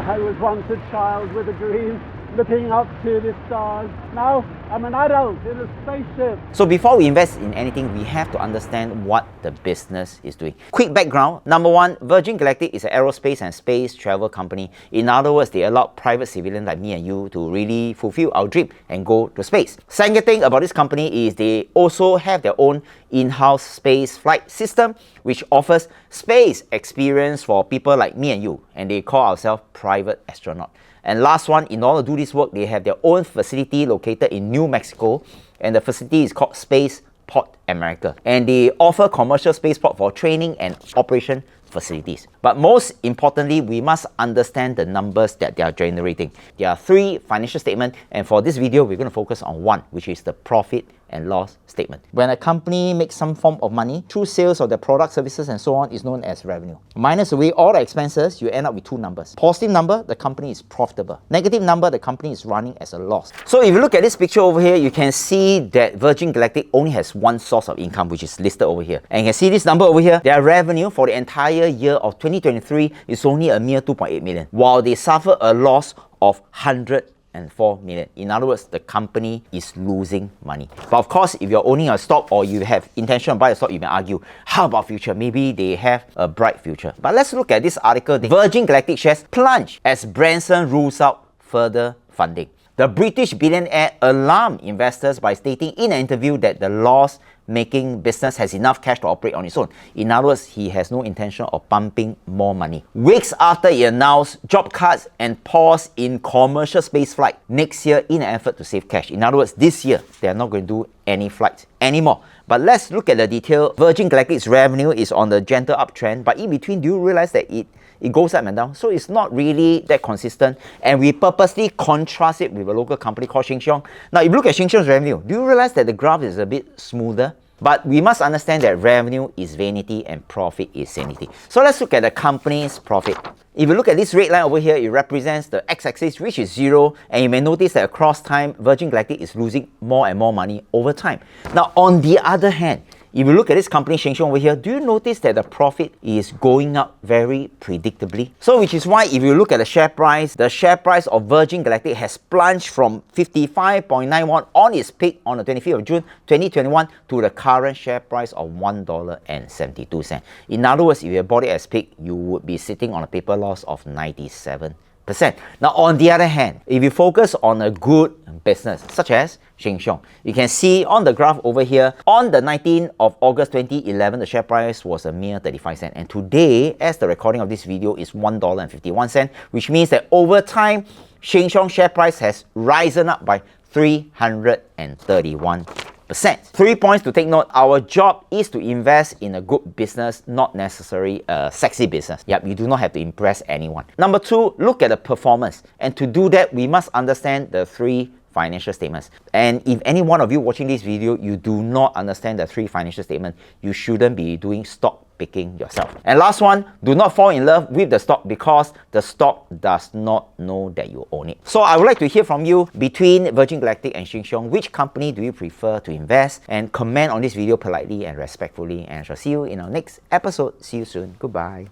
I was once a child with a dream, looking up to the stars. Now I'm an adult in a spaceship. So before we invest in anything, we have to understand what the business is doing. Quick background. Number one, Virgin Galactic is an aerospace and space travel company. In other words, they allow private civilians like me and you to really fulfill our dream and go to space. Second thing about this company is they also have their own in-house space flight system, which offers space experience for people like me and you, and they call ourselves private astronaut. And last one, in order to do this work, they have their own facility located in New Mexico, and the facility is called Spaceport America. And they offer commercial spaceport for training and operation facilities. But most importantly, we must understand the numbers that they are generating. There are three financial statements, and for this video, we're going to focus on one, which is the profit and loss statement. When a company makes some form of money through sales of their products, services, and so on, is known as revenue. Minus away all the expenses, you end up with two numbers. Positive number, the company is profitable. Negative number, the company is running as a loss. So if you look at this picture over here, you can see that Virgin Galactic only has one source of income, which is listed over here. And you can see this number over here, their revenue for the entire year of 2023 is only a mere 2.8 million, while they suffer a loss of 104 million. In other words, the company is losing money. But of course, if you're owning a stock or you have intention to buy a stock, you may argue, how about future? Maybe they have a bright future. But let's look at this article. The Virgin Galactic shares plunge as Branson rules out further funding. The British billionaire alarmed investors by stating in an interview that the loss-making business has enough cash to operate on its own. In other words, he has no intention of pumping more money. Weeks after he announced job cuts and pause in commercial spaceflight next year in an effort to save cash. In other words, this year, they are not going to do any flights anymore. But let's look at the detail. Virgin Galactic's revenue is on the gentle uptrend, but in between, do you realize that it goes up and down? So it's not really that consistent, and we purposely contrast it with a local company called Sheng Siong. Now, if you look at Sheng Siong's revenue, do you realize that the graph is a bit smoother? But we must understand that revenue is vanity and profit is sanity. So let's look at the company's profit. If you look at this red line over here, it represents the x-axis, which is 0, and you may notice that across time, Virgin Galactic is losing more and more money over time. Now, on the other hand, if you look at this company, Sheng Siong over here, do you notice that the profit is going up very predictably? So which is why if you look at the share price of Virgin Galactic has plunged from 55.91 on its peak on the 25th of June 2021 to the current share price of $1.72. In other words, if you bought it as peak, you would be sitting on a paper loss of 97%. Now, on the other hand, if you focus on a good business, such as Sheng Siong, you can see on the graph over here, on the 19th of August 2011, the share price was a mere 35 cents. And today, as the recording of this video, is $1.51, which means that over time, Sheng Siong share price has risen up by 331%. 3 points to take note. Our job is to invest in a good business, not necessarily a sexy business. Yep, you do not have to impress anyone. Number two, look at the performance. And to do that, we must understand the three financial statements. And if any one of you watching this video, you do not understand the three financial statements, you shouldn't be doing stock picking yourself. And last one, do not fall in love with the stock because the stock does not know that you own it. So I would like to hear from you between Virgin Galactic and Sheng Siong. Which company do you prefer to invest? And comment on this video politely and respectfully. And I shall see you in our next episode. See you soon. Goodbye.